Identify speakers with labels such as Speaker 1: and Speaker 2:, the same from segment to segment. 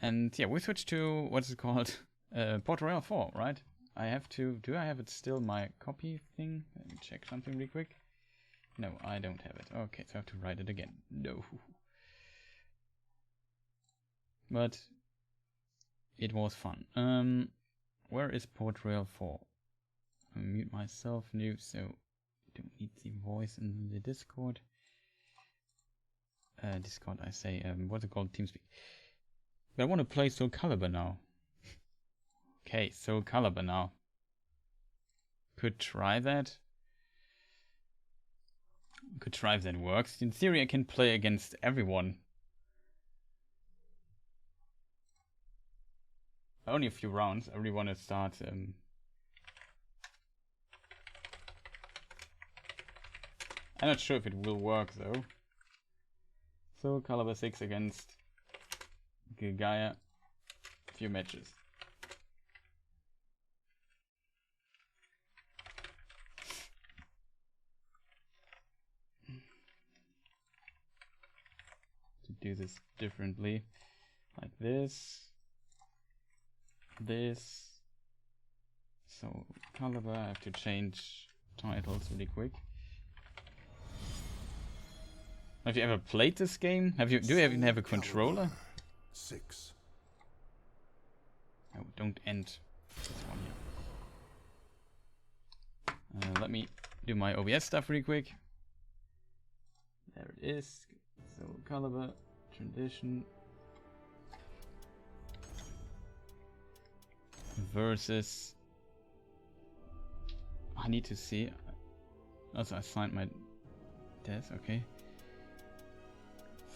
Speaker 1: And yeah, we switch to, what's it called? Royale 4, right? I have to, do I have it still, my copy thing? Let me check something real quick. No, I don't have it. Okay, so I have to write it again. No. But it was fun. Where is Royale 4? I'll mute myself new, so I don't need the voice in the Discord. Discord, I say, what's it called? TeamSpeak. But I want to play Soulcalibur now. Okay, Soulcalibur now. Could try that. Could try if that works. In theory, I can play against everyone. Only a few rounds. I really want to start. I'm not sure if it will work though. Soulcalibur VI against Gil-gaer. A few matches. To do this differently, like this. Soulcalibur. I have to change titles really quick. Have you ever played this game? Do you even have a controller?
Speaker 2: 6.
Speaker 1: Oh, don't end this one here. Let me do my OBS stuff really quick. There it is. Soulcalibur tradition versus. I need to see. Also, I signed my death. Okay.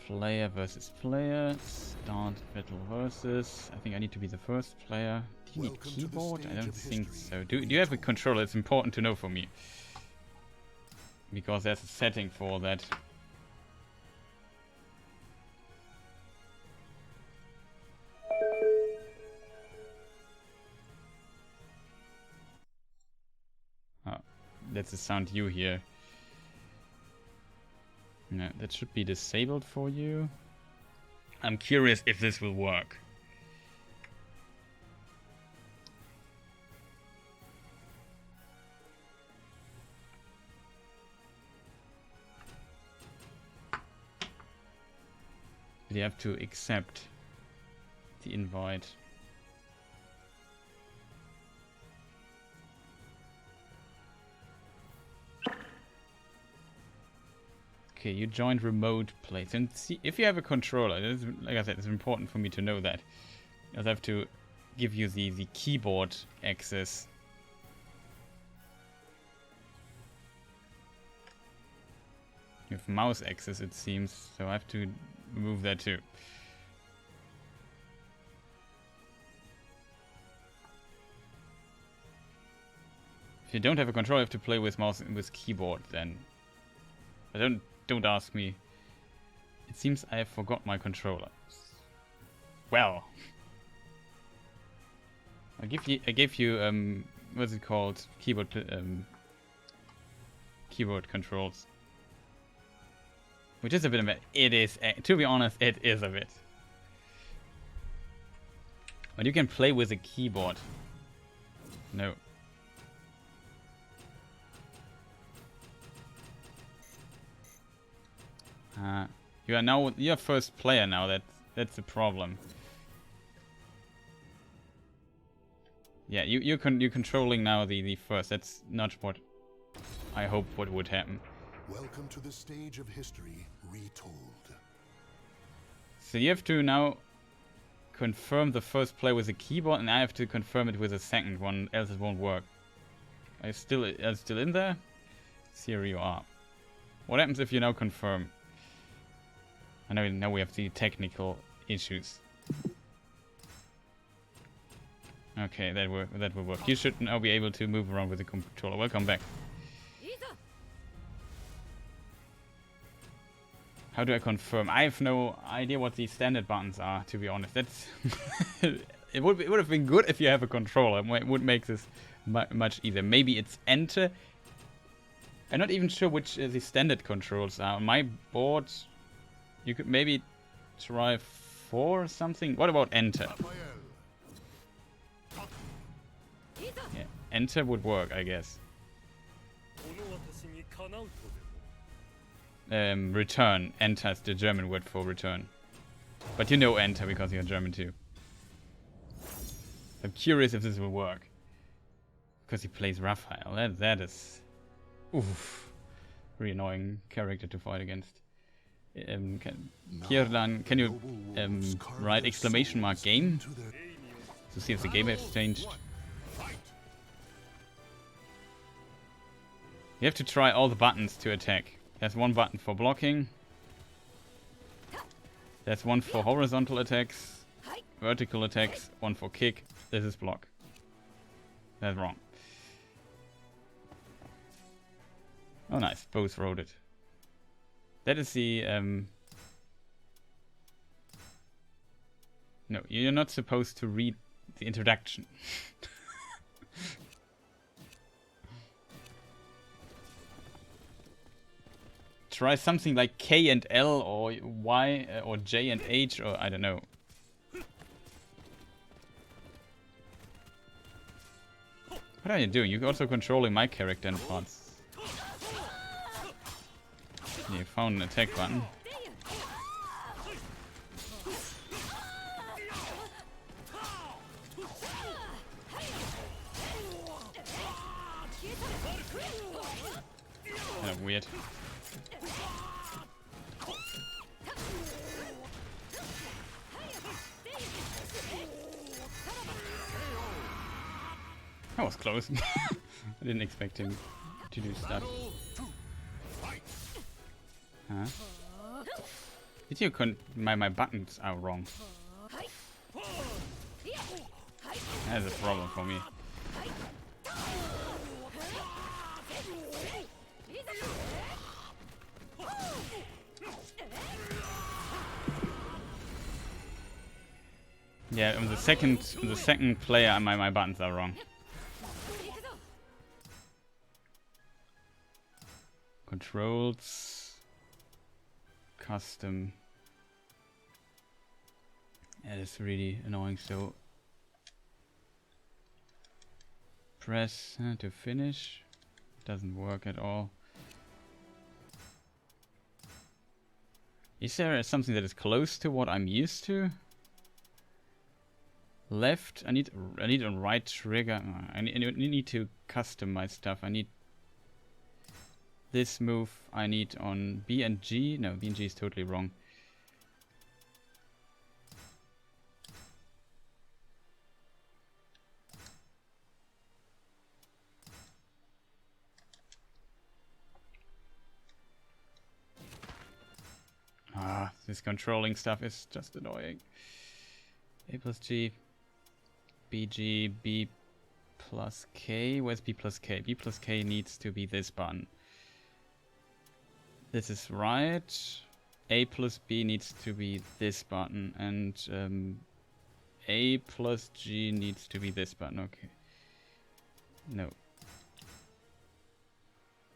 Speaker 1: Player versus player. Start battle versus. I think I need to be the first player. Do you need keyboard? I don't think so. Do you have a controller? It's important to know for me. Because there's a setting for that. Oh, that's the sound you hear. No, that should be disabled for you. I'm curious if this will work. You have to accept the invite. Okay, you joined RemotePlay. And see, if you have a controller, like I said, it's important for me to know that. I have to give you the keyboard access. You have mouse access, it seems, so I have to remove that too. If you don't have a controller, you have to play with mouse and with keyboard then. But don't ask me. It seems I forgot my controller. Well, I gave you what's it called? Keyboard controls. Which is a bit of a, it is, to be honest, it is a bit. But you can play with a keyboard. No. You're first player now. That's the problem. Yeah, you're controlling now the first. That's not what I hope what would happen.
Speaker 2: Welcome to the stage of history retold.
Speaker 1: So you have to now confirm the first play with a keyboard, and I have to confirm it with a second one, else it won't work. Are you still in there? Here you are. What happens if you now confirm? I know now we have the technical issues. Okay, that will work. You should now be able to move around with the controller. Welcome back. How do I confirm? I have no idea what the standard buttons are, to be honest. That's it would have been good if you have a controller. It would make this much easier. Maybe it's enter. I'm not even sure which the standard controls are. On my board, you could maybe try 4 or something? What about enter? Yeah, enter would work, I guess. Return. Enter is the German word for return. But you know enter because you're German too. I'm curious if this will work. Because he plays Raphael. That is... Oof. Really annoying character to fight against. Kierdan, can you write exclamation mark game? To see if the game has changed. You have to try all the buttons to attack. There's one button for blocking. There's one for horizontal attacks. Vertical attacks. One for kick. This is block. That's wrong. Oh nice, both wrote it. That is the... No, you're not supposed to read the introduction. Try something like K and L or Y or J and H or I don't know. What are you doing? You're also controlling my character in parts. You found an attack button. Kind of weird. That was close. I didn't expect him to do stuff. Huh? Did you my buttons are wrong. That's a problem for me. Yeah, on the second player my buttons are wrong. Controls, custom. That is really annoying. So press to finish. Doesn't work at all. Is there something that is close to what I'm used to? Left. I need a right trigger. I need to customize stuff. I need this move. I need on B and G. No, B and G is totally wrong. Ah, this controlling stuff is just annoying. A plus G, BG, B plus K. Where's B plus K? B plus K needs to be this button. This is right. A plus B needs to be this button. And A plus G needs to be this button. Okay. No.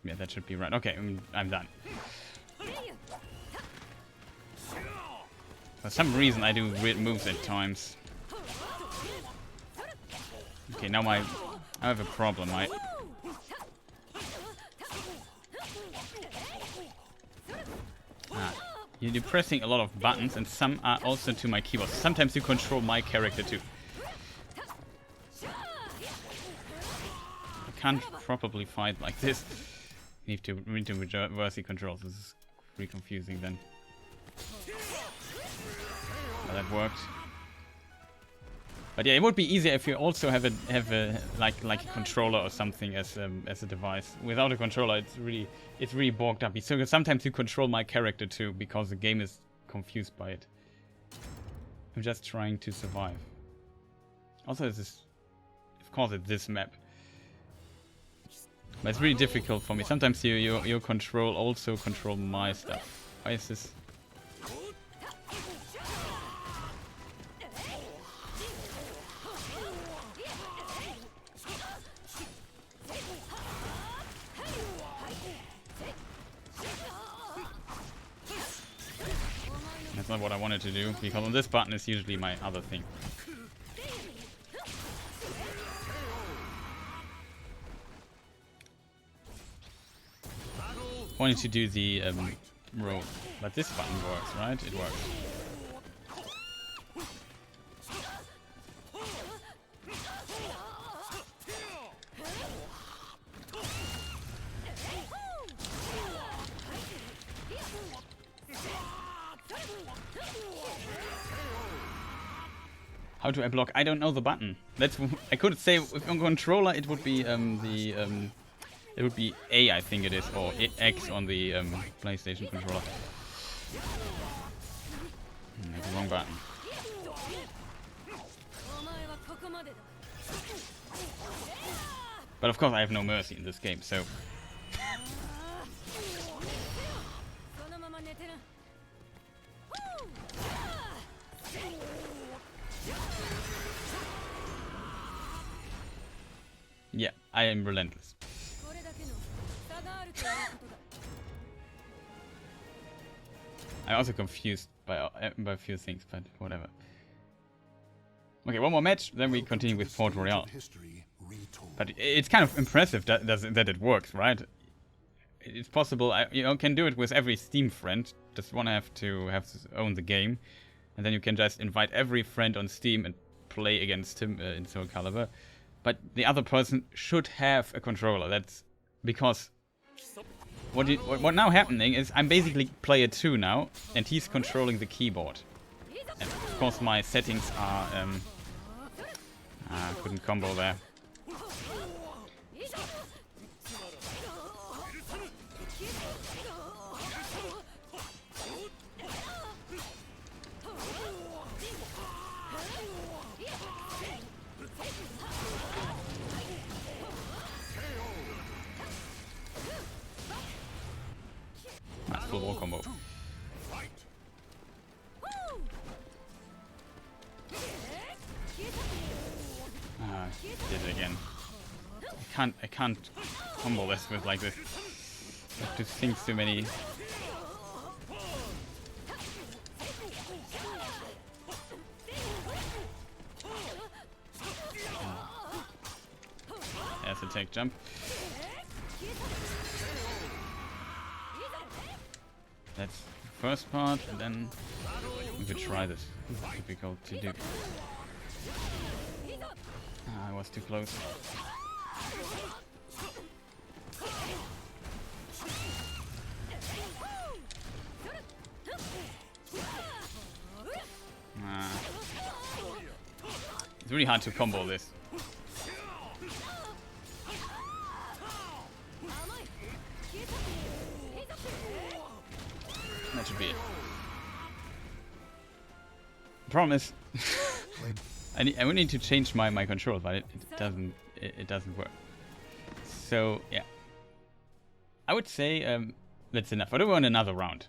Speaker 1: Yeah, that should be right. Okay, I'm done. For some reason I do weird moves at times. Okay, now I have a problem. You're pressing a lot of buttons and some are also to my keyboard. Sometimes you control my character too. I can't properly fight like this. You need to reverse the controls. This is pretty confusing then. Well, that worked. But yeah, it would be easier if you also have a like a controller or something as a device. Without a controller, it's really bogged up. So sometimes you control my character too because the game is confused by it. I'm just trying to survive. Also, of course, it's this map. But it's really difficult for me. Sometimes your control also control my stuff. Why is this? not what I wanted to do, because on this button is usually my other thing. Wanted to do the roll, but this button works, right? It works. How do I block? I don't know the button. That's I could say if on controller it would be it would be A, I think it is, or X on the PlayStation controller. That's the wrong button. But of course I have no mercy in this game, so... yeah, I am relentless. I'm also confused by a few things, but whatever. Okay, one more match, then we continue with Port Royale. But it's kind of impressive that it works, right? It's possible, you can do it with every Steam friend. Just one have to own the game, and then you can just invite every friend on Steam and play against him in Soulcalibur. But the other person should have a controller. That's because what now happening is I'm basically player 2 now, and he's controlling the keyboard. And of course my settings are couldn't combo there. That's full wall combo. Did it again. I can't combo this with like this. I have to think too many. There's a take jump. That's the first part, and then we could try this. It's difficult to do. I was too close. It's really hard to combo this. That should be it. The problem is I would need to change my controls, but it doesn't work. So yeah, I would say that's enough. I do want another round.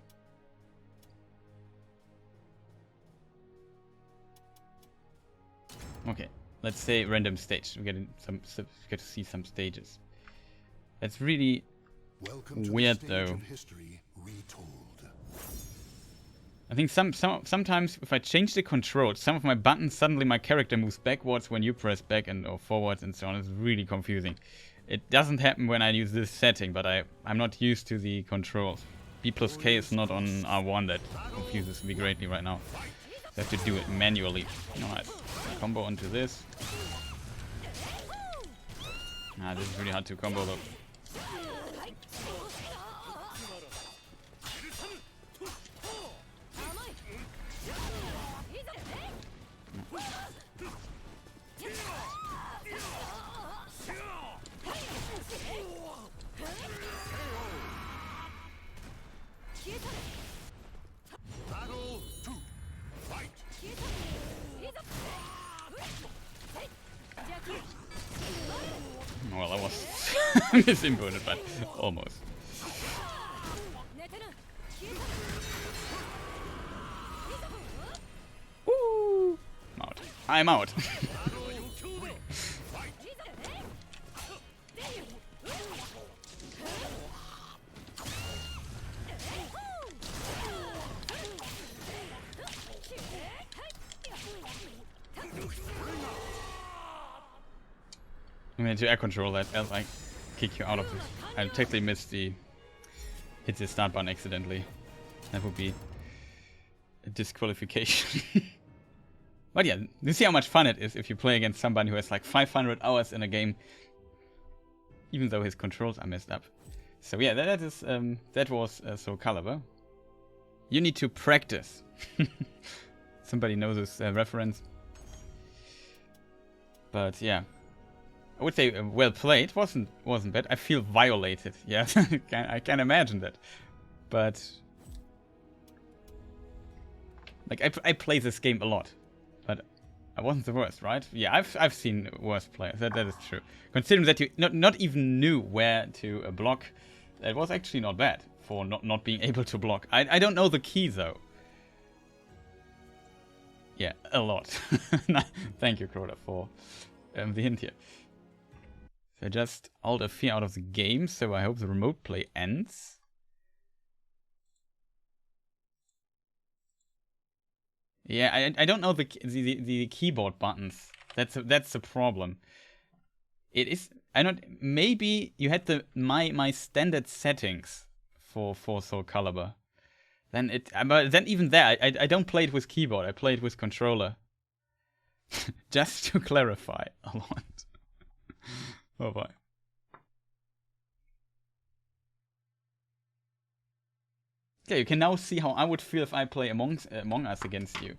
Speaker 1: Okay, let's say random stage. We get to see some stages. That's really weird though. I think sometimes if I change the controls, some of my buttons, suddenly my character moves backwards when you press back or forwards and so on. It's really confusing. It doesn't happen when I use this setting, but I'm not used to the controls. B+K is not on R1, that confuses me greatly right now. I have to do it manually. Alright, combo onto this. This is really hard to combo though. Well, I was misinputted, but almost. Woo! I'm out. I'm out. I'm going to air control that, else I kick you out of this. I totally missed the... hit the start button accidentally. That would be a disqualification. But yeah, you see how much fun it is if you play against somebody who has like 500 hours in a game, even though his controls are messed up. So yeah, that was Soulcalibur. You need to practice. Somebody knows this reference. But yeah, I would say well played. Wasn't bad. I feel violated. Yeah, I can imagine that. But like I play this game a lot, but I wasn't the worst, right? Yeah, I've seen worse players. That is true. Considering that you not even knew where to block, that was actually not bad for not being able to block. I don't know the key though. Yeah, a lot. Thank you, Crota, for the hint here. So just Alt F4 out of the game. So I hope the remote play ends. Yeah, I don't know the keyboard buttons. That's the problem. It is, I don't, maybe you had my standard settings for Soulcalibur. Then but then even there, I don't play it with keyboard. I play it with controller. Just to clarify a lot. Oh boy. Okay, you can now see how I would feel if I play Among Us against you.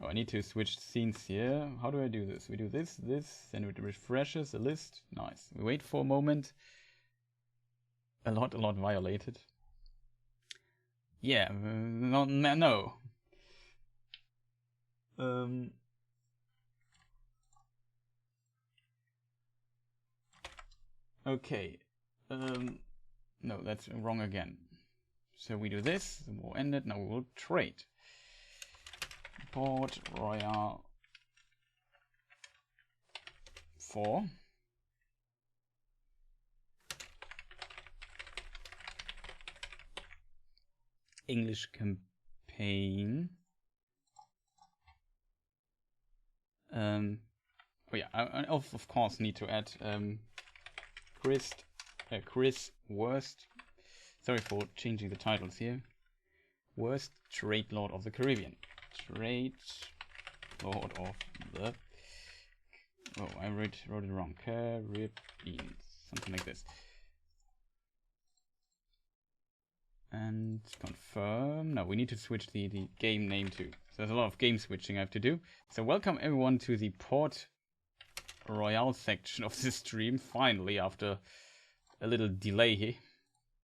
Speaker 1: Oh, I need to switch scenes here. How do I do this? We do this, then it refreshes the list. Nice. We wait for a moment. A lot violated. Yeah, no. Okay. No, that's wrong again. So we do this, the war ended, now we will trade. Import Royale 4. English campaign. Oh yeah, I of course need to add Chris Worst. Sorry for changing the titles here. Worst Trade Lord of the Caribbean. Trade Lord of the... Oh, I wrote it wrong. Caribbean. Something like this. And confirm. No, we need to switch the game name too. So there's a lot of game switching I have to do. So welcome everyone to the Port Royale section of this stream. Finally, after a little delay here.